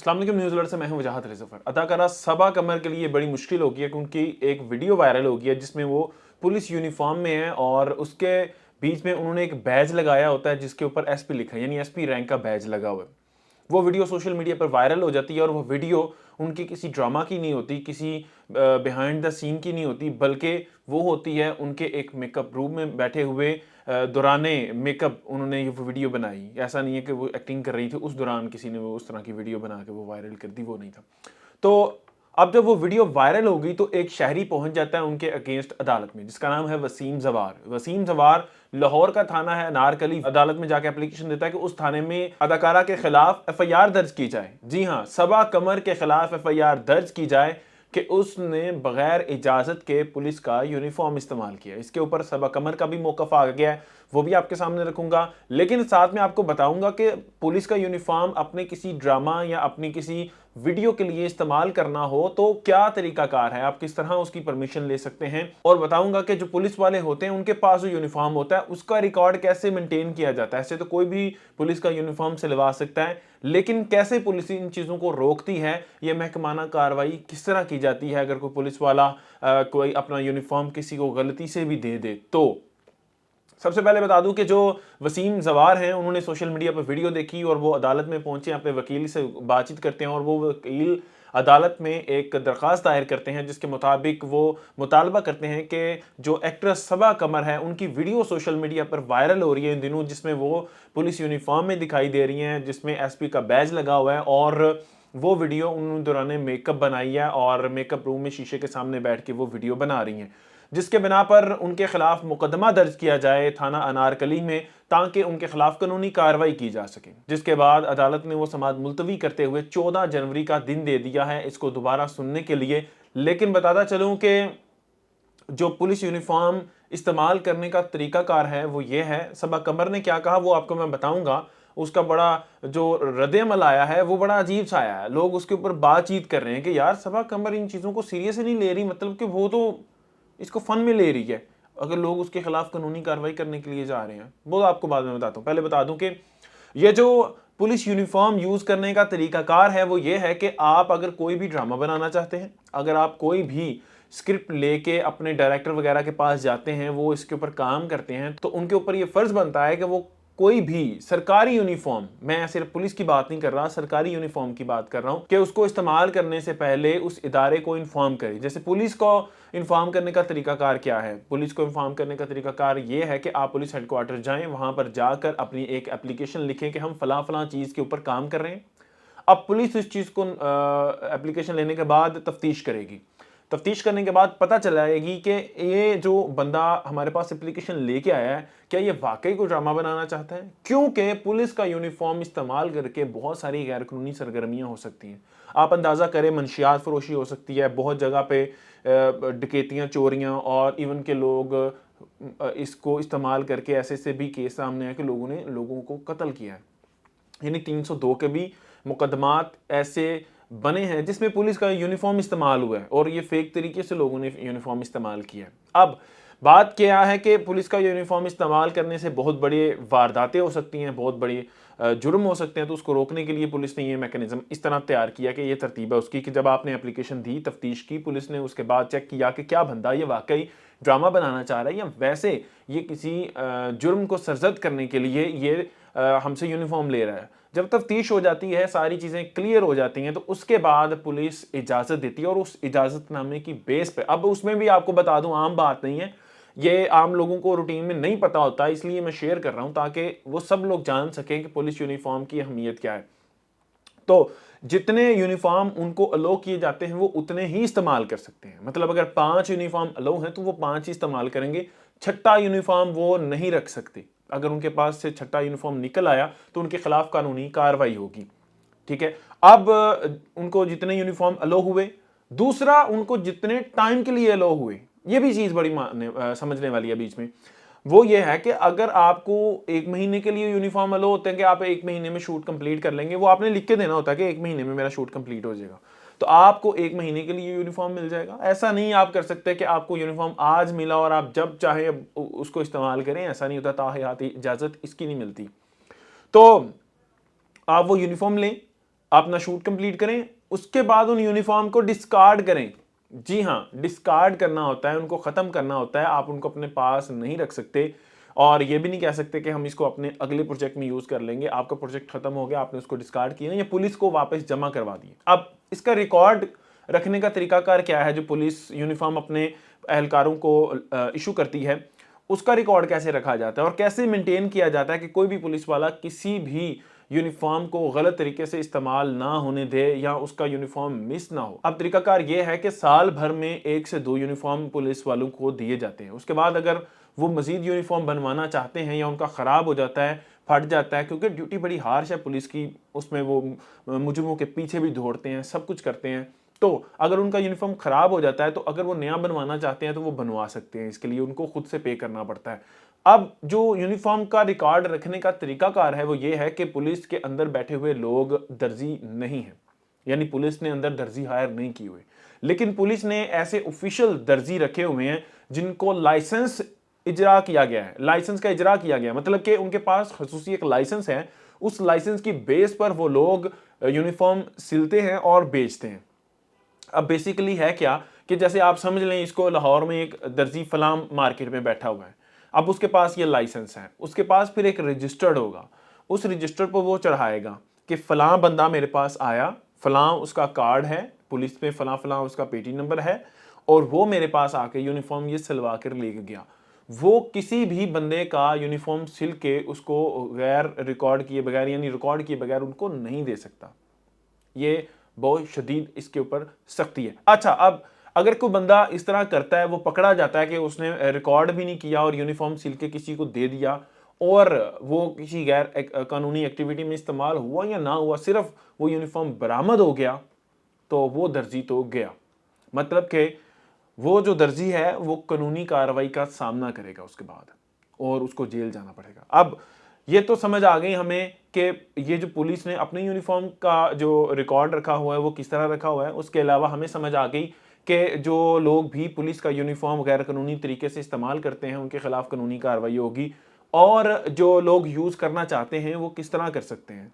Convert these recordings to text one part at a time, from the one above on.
अस्सलाम वालेकुम news alert से मैं हूं वजाहत रिजफर। अदाकारा सबा कमर के लिए बड़ी मुश्किल होगी है क्योंकि एक वीडियो वायरल हो गई है जिसमें वो पुलिस यूनिफॉर्म में है और उसके बीच में उन्होंने एक बैज लगाया होता है जिसके ऊपर एसपी लिखा है, यानी एसपी रैंक का बैज लगा हुआ है। वो वीडियो सोशल मीडिया पर वायरल हो जाती है और वो वीडियो उनकी किसी ड्रामा की नहीं होती, किसी बिहाइंड द सीन की नहीं होती, बल्कि वो होती है उनके एक मेकअप रूम में बैठे हुए दौराने मेकअप उन्होंने ये वीडियो बनाई। ऐसा नहीं है कि वो एक्टिंग कर रही थी, उस दौरान किसी ने वो उस तरह की वीडियो बना के वो वायरल कर दी, वो नहीं था। तो अब जब वो वीडियो वायरल हो गई तो एक शहरी पहुंच जाता है उनके अगेंस्ट अदालत में, जिसका नाम है वसीम जवार। वसीम जवार लाहौर का थाना है नारकली, अदालत में जाके एप्लीकेशन देता है कि उस थाने में अदाकारा के खिलाफ एफआईआर दर्ज की जाए। जी हाँ, सबा कमर के खिलाफ एफआईआर दर्ज की जाए कि उसने बगैर इजाजत के पुलिस का यूनिफॉर्म इस्तेमाल किया। इसके ऊपर सबा कमर का भी मौकफ आ गया है, वो भी आपके सामने रखूंगा, लेकिन साथ में आपको बताऊंगा कि पुलिस का यूनिफॉर्म अपने किसी ड्रामा या अपनी किसी वीडियो के लिए इस्तेमाल करना हो तो क्या तरीकाकार है, आप किस तरह उसकी परमिशन ले सकते हैं, और बताऊंगा कि जो पुलिस वाले होते हैं उनके पास जो यूनिफॉर्म होता है उसका रिकॉर्ड कैसे मेंटेन किया जाता है। ऐसे तो कोई भी पुलिस का यूनिफॉर्म सिलवा सकता है, लेकिन कैसे पुलिस इन चीज़ों को रोकती है, ये महकमाना कार्रवाई किस तरह की जाती है अगर कोई पुलिस वाला कोई अपना यूनिफॉर्म किसी को गलती से भी दे दे। तो सबसे पहले बता दूं कि जो वसीम जवार हैं उन्होंने सोशल मीडिया पर वीडियो देखी और वो अदालत में पहुंचे, अपने वकील से बातचीत करते हैं और वो वकील अदालत में एक दरख्वास्त दायर करते हैं जिसके मुताबिक वो मुतालबा करते हैं कि जो एक्ट्रेस सबा कमर है उनकी वीडियो सोशल मीडिया पर वायरल हो रही है इन दिनों, जिसमें वो पुलिस यूनिफॉर्म में दिखाई दे रही हैं, जिसमें एसपी का बैज लगा हुआ है, और वो वीडियो उन्होंने दौरान मेकअप बनाई है और मेकअप रूम में शीशे के सामने बैठ के वो वीडियो बना रही हैं, जिसके बिना पर उनके खिलाफ मुकदमा दर्ज किया जाए थाना अनारकली में ताकि उनके खिलाफ कानूनी कार्रवाई की जा सके। जिसके बाद अदालत ने वो समाअत मुलतवी करते हुए 14 जनवरी का दिन दे दिया है इसको दोबारा सुनने के लिए। लेकिन बताता चलूं कि जो पुलिस यूनिफॉर्म इस्तेमाल करने का तरीकाकार है वो ये है, सबा कमर ने क्या कहा वो आपको मैं बताऊंगा। उसका बड़ा जो रद्द-ए-अमल आया है वो बड़ा अजीब सा आया है, लोग उसके ऊपर बातचीत कर रहे हैं कि यार सबा कमर इन चीज़ों को सीरियस नहीं ले रही, मतलब कि वो तो इसको फन में ले रही है, अगर लोग उसके खिलाफ कानूनी कार्रवाई करने के लिए जा रहे हैं। वो आपको बाद में बताता हूँ, पहले बता दूं कि ये जो पुलिस यूनिफॉर्म यूज करने का तरीकाकार है वो ये है कि आप अगर कोई भी ड्रामा बनाना चाहते हैं, अगर आप कोई भी स्क्रिप्ट लेके अपने डायरेक्टर वगैरह के पास जाते हैं, वो इसके ऊपर काम करते हैं, तो उनके ऊपर ये फर्ज बनता है कि वो कोई भी सरकारी यूनिफॉर्म, मैं सिर्फ पुलिस की बात नहीं कर रहा, सरकारी यूनिफॉर्म की बात कर रहा हूं, कि उसको इस्तेमाल करने से पहले उस इदारे को इन्फॉर्म करें। जैसे पुलिस को इन्फॉर्म करने का तरीकाकार क्या है? पुलिस को इन्फॉर्म करने का तरीकाकार ये है कि आप पुलिस हेडक्वार्टर जाएं, वहां पर जाकर अपनी एक एप्लीकेशन लिखें कि हम फला फला चीज़ के ऊपर काम कर रहे हैं। अब पुलिस इस चीज़ को एप्लीकेशन लेने के बाद तफ्तीश करेगी। तफ्तीश करने के बाद पता चलाएगी कि ये जो बंदा हमारे पास एप्लीकेशन लेके आया है क्या ये वाकई कोई ड्रामा बनाना चाहता है, क्योंकि पुलिस का यूनिफॉर्म इस्तेमाल करके बहुत सारी गैर कानूनी सरगर्मियां हो सकती हैं। आप अंदाज़ा करें, मनशियात फरोशी हो सकती है, बहुत जगह पे डकैतियां, चोरियां, और इवन के लोग इसको इस्तेमाल करके ऐसे से भी केस सामने आए कि लोगों ने लोगों को कत्ल किया है। यानी 302 के भी मुकदमात ऐसे बने हैं जिसमें पुलिस का यूनिफॉर्म इस्तेमाल हुआ है और ये फेक तरीके से लोगों ने यूनिफॉर्म इस्तेमाल किया है। अब बात क्या है कि पुलिस का यूनिफॉर्म इस्तेमाल करने से बहुत बड़ी वारदातें हो सकती हैं, बहुत बड़ी जुर्म हो सकते हैं, तो उसको रोकने के लिए पुलिस ने ये मैकेनिज्म इस तरह तैयार किया कि ये तरतीब है उसकी कि जब आपने एप्लीकेशन दी, तफ्तीश की, पुलिस ने उसके बाद चेक किया कि क्या बंदा ये वाकई ड्रामा बनाना चाह रहा है या वैसे ये किसी जुर्म को सरजद करने के लिए ये हमसे यूनिफॉर्म ले रहा है। जब तफ्तीश हो जाती है, सारी चीज़ें क्लियर हो जाती हैं, तो उसके बाद पुलिस इजाज़त देती है और उस इजाज़तनामे की बेस पे, अब उसमें भी आपको बता दूं आम बात नहीं है, ये आम लोगों को रूटीन में नहीं पता होता, इसलिए मैं शेयर कर रहा हूं ताकि वो सब लोग जान सकें कि पुलिस यूनिफॉर्म की अहमियत क्या है। तो जितने यूनिफॉर्म उनको अलो किए जाते हैं वो उतने ही इस्तेमाल कर सकते हैं, मतलब अगर 5 यूनिफॉर्म अलो हैं तो वो 5 ही इस्तेमाल करेंगे, छठा यूनिफॉर्म वो नहीं रख सकते। अगर उनके पास से छठा यूनिफॉर्म निकल आया तो उनके खिलाफ कानूनी कार्रवाई होगी। ठीक है, अब उनको जितने यूनिफॉर्म अलो हुए, दूसरा उनको जितने टाइम के लिए अलो हुए, ये भी चीज बड़ी समझने वाली है बीच में, वो ये है कि अगर आपको 1 महीने के लिए यूनिफॉर्म अलो होते हैं कि आप 1 महीने में शूट कंप्लीट कर लेंगे, वो आपने लिख के देना होता है कि 1 महीने में मेरा शूट कंप्लीट हो जाएगा, तो आपको 1 महीने के लिए यूनिफॉर्म मिल जाएगा। ऐसा नहीं आप कर सकते कि आपको यूनिफॉर्म आज मिला और आप जब चाहे उसको इस्तेमाल करें, ऐसा नहीं होता, ताहयाती इजाजत इसकी नहीं मिलती। तो आप वो यूनिफॉर्म लें, اپنا شوٹ کمپلیٹ کریں، اس کے بعد ان یونیفارم کو ڈسکارڈ کریں. جی ہاں، ڈسکارڈ کرنا ہوتا ہے، ان کو ختم کرنا ہوتا ہے. آپ ان کو اپنے پاس نہیں رکھ سکتے اور یہ بھی نہیں کہہ سکتے کہ ہم اس کو اپنے اگلے پروجیکٹ میں یوز کر لیں گے. آپ کا پروجیکٹ ختم ہو گیا، آپ نے اس کو ڈسکارڈ کیا یا پولیس کو واپس جمع کروا دیے. اب اس کا ریکارڈ رکھنے کا طریقہ کار کیا ہے؟ جو پولیس یونیفارم اپنے اہلکاروں کو ایشو کرتی ہے، اس کا ریکارڈ کیسے رکھا جاتا ہے اور کیسے مینٹین کیا جاتا ہے کہ کوئی بھی پولیس والا کسی بھی یونیفارم کو غلط طریقے سے استعمال نہ ہونے دے یا اس کا یونیفارم مس نہ ہو. اب طریقہ کار یہ ہے کہ سال بھر میں 1 سے 2 یونیفارم پولیس والوں کو دیے جاتے ہیں. اس کے بعد اگر وہ مزید یونیفارم بنوانا چاہتے ہیں یا ان کا خراب ہو جاتا ہے، پھٹ جاتا ہے، کیونکہ ڈیوٹی بڑی ہارش ہے پولیس کی، اس میں وہ مجرموں کے پیچھے بھی دوڑتے ہیں، سب کچھ کرتے ہیں. تو اگر ان کا یونیفارم خراب ہو جاتا ہے تو اگر وہ نیا بنوانا چاہتے ہیں تو وہ بنوا سکتے ہیں. اس کے لیے ان کو خود سے پے کرنا پڑتا ہے. اب جو یونیفارم کا ریکارڈ رکھنے کا طریقہ کار ہے وہ یہ ہے کہ پولیس کے اندر بیٹھے ہوئے لوگ درزی نہیں ہیں، یعنی پولیس نے اندر درزی ہائر نہیں کی ہوئے، لیکن پولیس نے ایسے آفیشل درزی رکھے ہوئے ہیں جن کو لائسنس اجرا کیا گیا ہے. لائسنس کا اجرا کیا گیا مطلب کہ ان کے پاس خصوصی ایک لائسنس ہے، اس لائسنس کی بیس پر وہ لوگ یونیفارم سلتے ہیں اور بیچتے ہیں. اب بیسیکلی ہے کیا کہ جیسے آپ سمجھ لیں اس کو لاہور میں ایک درزی فلاں مارکیٹ میں بیٹھا ہوا ہے، اب اس کے پاس یہ لائسنس ہے، اس کے پاس پھر ایک رجسٹرڈ ہوگا، اس رجسٹر پر وہ چڑھائے گا کہ فلاں بندہ میرے پاس آیا، فلاں اس کا کارڈ ہے پولیس پہ، فلاں فلاں اس کا پیٹی نمبر ہے اور وہ میرے پاس آ کے یونیفارم یہ سلوا کر لے گیا. وہ کسی بھی بندے کا یونیفارم سل کے اس کو غیر ریکارڈ کیے بغیر یعنی ریکارڈ کیے بغیر ان کو نہیں دے سکتا. یہ بہت شدید اس کے اوپر سختی ہے. اچھا، اب اگر کوئی بندہ اس طرح کرتا ہے، وہ پکڑا جاتا ہے کہ اس نے ریکارڈ بھی نہیں کیا اور یونیفارم سل کے کسی کو دے دیا اور وہ کسی غیر قانونی ایکٹیویٹی میں استعمال ہوا یا نہ ہوا، صرف وہ یونیفارم برآمد ہو گیا تو وہ درزی تو گیا. مطلب کہ وہ جو درزی ہے وہ قانونی کارروائی کا سامنا کرے گا اس کے بعد اور اس کو جیل جانا پڑے گا. اب یہ تو سمجھ آ گئی ہمیں کہ یہ جو پولیس نے اپنے یونیفارم کا جو ریکارڈ رکھا ہوا ہے وہ کس طرح رکھا ہوا ہے. اس کے علاوہ ہمیں سمجھ آ گئی کہ جو لوگ بھی پولیس کا یونیفارم غیر قانونی طریقے سے استعمال کرتے ہیں ان کے خلاف قانونی کارروائی ہوگی، اور جو لوگ یوز کرنا چاہتے ہیں وہ کس طرح کر سکتے ہیں،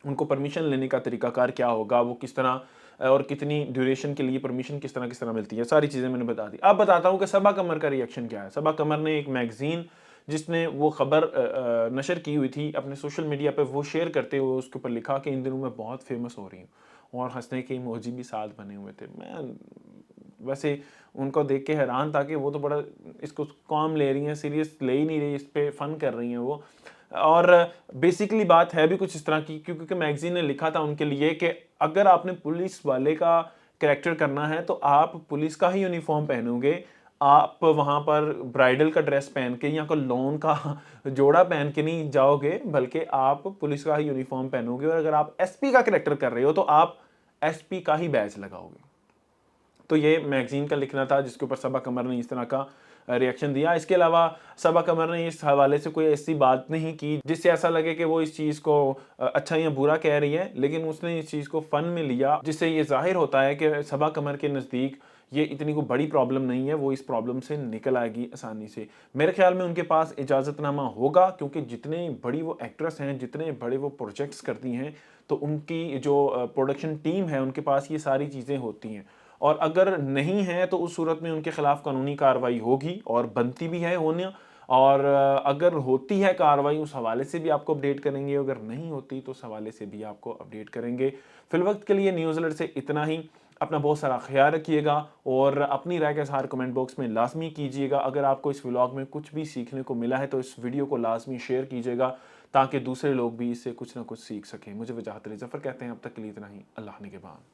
ان کو پرمیشن لینے کا طریقہ کار کیا ہوگا، وہ کس طرح اور کتنی ڈیوریشن کے لیے پرمیشن کس طرح ملتی ہے، ساری چیزیں میں نے بتا دی. اب بتاتا ہوں کہ صبا قمر کا ریئیکشن کیا ہے. صبا قمر نے ایک میگزین جس نے وہ خبر نشر کی ہوئی تھی اپنے سوشل میڈیا پہ، وہ شیئر کرتے ہوئے اس کے اوپر لکھا کہ ان دنوں میں بہت فیمس ہو رہی ہوں، اور ہنسنے کے ایموجی بھی ساتھ بنے ہوئے تھے. میں ویسے ان کو دیکھ کے حیران تھا کہ وہ تو بڑا اس کو کام لے رہی ہیں، سیریس لے ہی نہیں رہی، اس پہ فن کر رہی ہیں وہ. اور بیسیکلی بات ہے بھی کچھ اس طرح کی، کیونکہ میگزین نے لکھا تھا ان کے لیے کہ اگر آپ نے پولیس والے کا کریکٹر کرنا ہے تو آپ پولیس کا ہی یونیفارم پہنو گے، آپ وہاں پر برائڈل کا ڈریس پہن کے یا کوئی لون کا جوڑا پہن کے نہیں جاؤ گے، بلکہ آپ پولیس کا ہی یونیفارم پہنو گے. اور اگر آپ ایس پی کا کریکٹر کر رہے ہو تو آپ ایس پی کا ہی بیج لگاؤ گے. تو یہ میگزین کا لکھنا تھا جس کے اوپر صبا قمر نے اس طرح کا ریئیکشن دیا. اس کے علاوہ صبا قمر نے اس حوالے سے کوئی ایسی بات نہیں کی جس سے ایسا لگے کہ وہ اس چیز کو اچھا یا برا کہہ رہی ہے، لیکن اس نے اس چیز کو فن میں لیا، جس سے یہ ظاہر ہوتا ہے کہ صبا قمر کے نزدیک یہ اتنی کوئی بڑی پرابلم نہیں ہے، وہ اس پرابلم سے نکل آئے گی آسانی سے. میرے خیال میں ان کے پاس اجازت نامہ ہوگا، کیونکہ جتنے بڑی وہ ایکٹریس ہیں، جتنے بڑے وہ پروجیکٹس کرتی ہیں، تو ان کی جو پروڈکشن ٹیم ہے ان کے پاس یہ ساری چیزیں ہوتی ہیں. اور اگر نہیں ہے تو اس صورت میں ان کے خلاف قانونی کارروائی ہوگی اور بنتی بھی ہے ہونا، اور اگر ہوتی ہے کارروائی اس حوالے سے بھی آپ کو اپڈیٹ کریں گے، اگر نہیں ہوتی تو اس حوالے سے بھی آپ کو اپڈیٹ کریں گے. فی الوقت کے لیے نیوز الرٹ سے اتنا ہی. اپنا بہت سارا خیال رکھیے گا اور اپنی رائے کا اظہار کمنٹ باکس میں لازمی کیجیے گا. اگر آپ کو اس ولاگ میں کچھ بھی سیکھنے کو ملا ہے تو اس ویڈیو کو لازمی شیئر کیجیے گا تاکہ دوسرے لوگ بھی اس سے کچھ نہ کچھ سیکھ سکیں. مجھے وجاہت علی ظفر کہتے ہیں. اب تک کے لیے اتنا ہی. اللہ نگہبان.